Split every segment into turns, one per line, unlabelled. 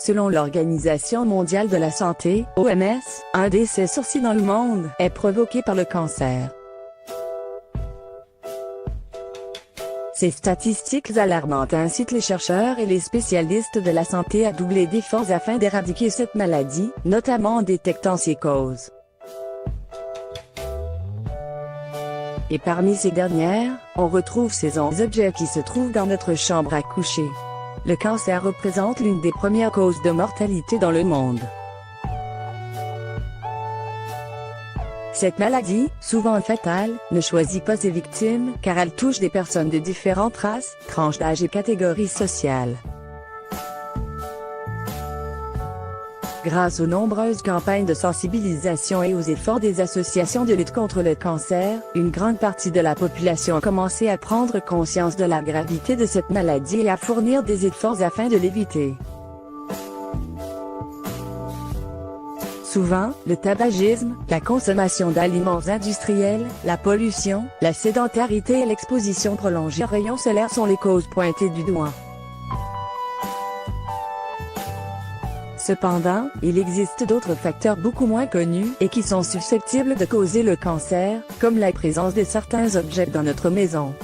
Selon l'Organisation mondiale de la santé, OMS, un décès sur 6 dans le monde est provoqué par le cancer. Ces statistiques alarmantes incitent les chercheurs et les spécialistes de la santé à doubler d'efforts afin d'éradiquer cette maladie, notamment en détectant ses causes. Et parmi ces dernières, on retrouve ces 11 objets qui se trouvent dans notre chambre à coucher. Le cancer représente l'une des premières causes de mortalité dans le monde. Cette maladie, souvent fatale, ne choisit pas ses victimes car elle touche des personnes de différentes races, tranches d'âge et catégories sociales. Grâce aux nombreuses campagnes de sensibilisation et aux efforts des associations de lutte contre le cancer, une grande partie de la population a commencé à prendre conscience de la gravité de cette maladie et à fournir des efforts afin de l'éviter. Souvent, le tabagisme, la consommation d'aliments industriels, la pollution, la sédentarité et l'exposition prolongée aux rayons solaires sont les causes pointées du doigt. Cependant, il existe d'autres facteurs beaucoup moins connus et qui sont susceptibles de causer le cancer, comme la présence de certains objets dans notre maison.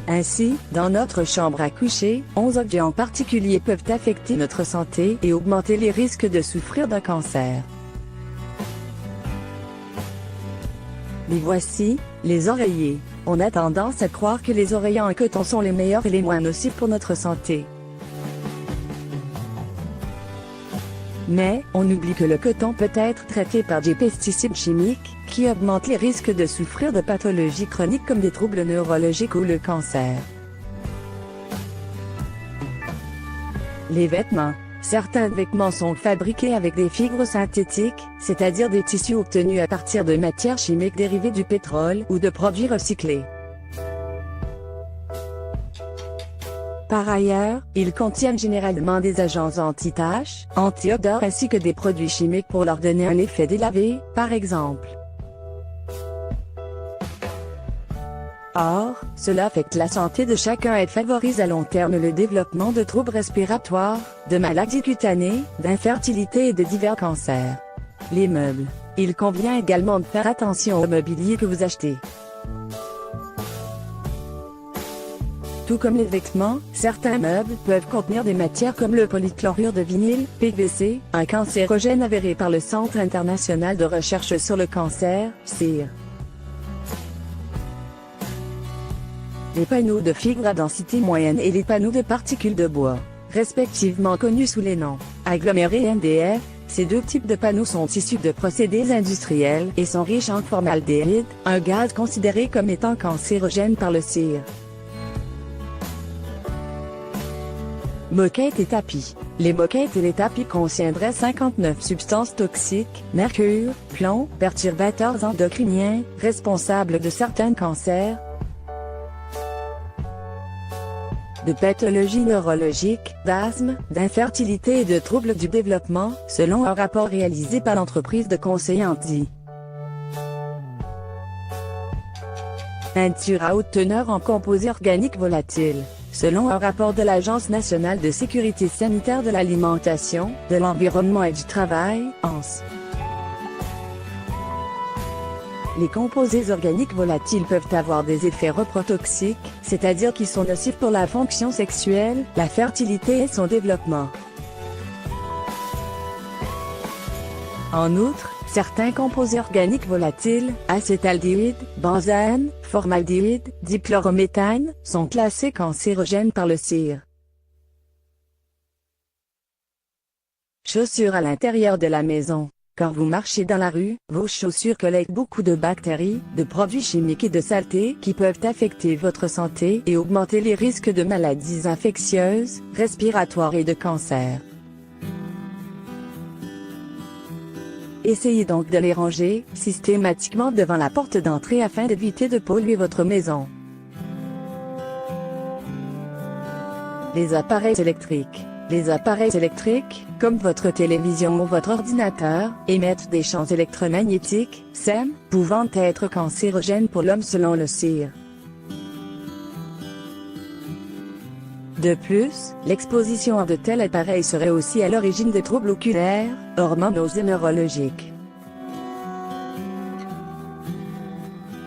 Ainsi, dans notre chambre à coucher, 11 objets en particulier peuvent affecter notre santé et augmenter les risques de souffrir d'un cancer. Les voici, les oreillers. On a tendance à croire que les oreillers en coton sont les meilleurs et les moins nocifs pour notre santé. Mais, on oublie que le coton peut être traité par des pesticides chimiques, qui augmentent les risques de souffrir de pathologies chroniques comme des troubles neurologiques ou le cancer. Les vêtements. Certains vêtements sont fabriqués avec des fibres synthétiques, c'est-à-dire des tissus obtenus à partir de matières chimiques dérivées du pétrole ou de produits recyclés. Par ailleurs, ils contiennent généralement des agents anti-taches, anti-odeur ainsi que des produits chimiques pour leur donner un effet délavé, par exemple. Or, cela affecte la santé de chacun et favorise à long terme le développement de troubles respiratoires, de maladies cutanées, d'infertilité et de divers cancers. Les meubles. Il convient également de faire attention au mobilier que vous achetez. Tout comme les vêtements, certains meubles peuvent contenir des matières comme le polychlorure de vinyle, PVC, un cancérogène avéré par le Centre international de recherche sur le cancer, CIR. Les panneaux de fibres à densité moyenne et les panneaux de particules de bois, respectivement connus sous les noms agglomérés et MDF, ces deux types de panneaux sont issus de procédés industriels et sont riches en formaldéhyde, un gaz considéré comme étant cancérogène par le CIR. Moquettes et tapis. Les moquettes et les tapis contiendraient 59 substances toxiques, mercure, plomb, perturbateurs endocriniens, responsables de certains cancers, de pathologies neurologiques, d'asthme, d'infertilité et de troubles du développement, selon un rapport réalisé par l'entreprise de conseil Andy. Teinture à haute teneur en composés organiques volatiles. Selon un rapport de l'Agence nationale de sécurité sanitaire de l'alimentation, de l'environnement et du travail, ANSE. Les composés organiques volatiles peuvent avoir des effets reprotoxiques, c'est-à-dire qu'ils sont nocifs pour la fonction sexuelle, la fertilité et son développement. En outre, certains composés organiques volatiles, acétaldéhyde, benzène, formaldéhyde, dichlorométhane, sont classés cancérogènes par le CIR. Chaussures à l'intérieur de la maison. Quand vous marchez dans la rue, vos chaussures collectent beaucoup de bactéries, de produits chimiques et de saletés qui peuvent affecter votre santé et augmenter les risques de maladies infectieuses, respiratoires et de cancer. Essayez donc de les ranger systématiquement devant la porte d'entrée afin d'éviter de polluer votre maison. Les appareils électriques. Les appareils électriques, comme votre télévision ou votre ordinateur, émettent des champs électromagnétiques, SEM, pouvant être cancérogènes pour l'homme selon le CIR. De plus, l'exposition à de tels appareils serait aussi à l'origine de troubles oculaires, hormonaux et neurologiques.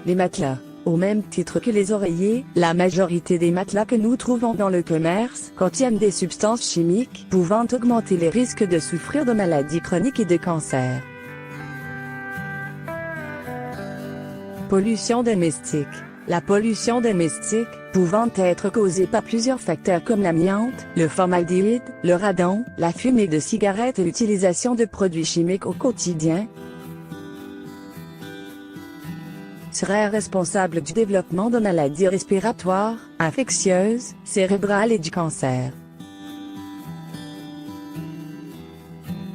Les matelas. Au même titre que les oreillers, la majorité des matelas que nous trouvons dans le commerce contiennent des substances chimiques pouvant augmenter les risques de souffrir de maladies chroniques et de cancer. Pollution domestique. La pollution domestique, pouvant être causée par plusieurs facteurs comme l'amiante, le formaldéhyde, le radon, la fumée de cigarettes et l'utilisation de produits chimiques au quotidien, serait responsable du développement de maladies respiratoires, infectieuses, cérébrales et du cancer.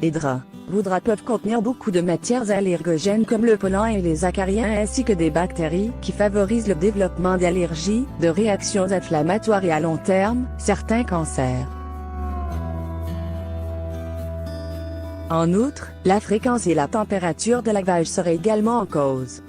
Les draps. Vos draps peuvent contenir beaucoup de matières allergènes comme le pollen et les acariens ainsi que des bactéries qui favorisent le développement d'allergies, de réactions inflammatoires et à long terme, certains cancers. En outre, la fréquence et la température de lavage seraient également en cause.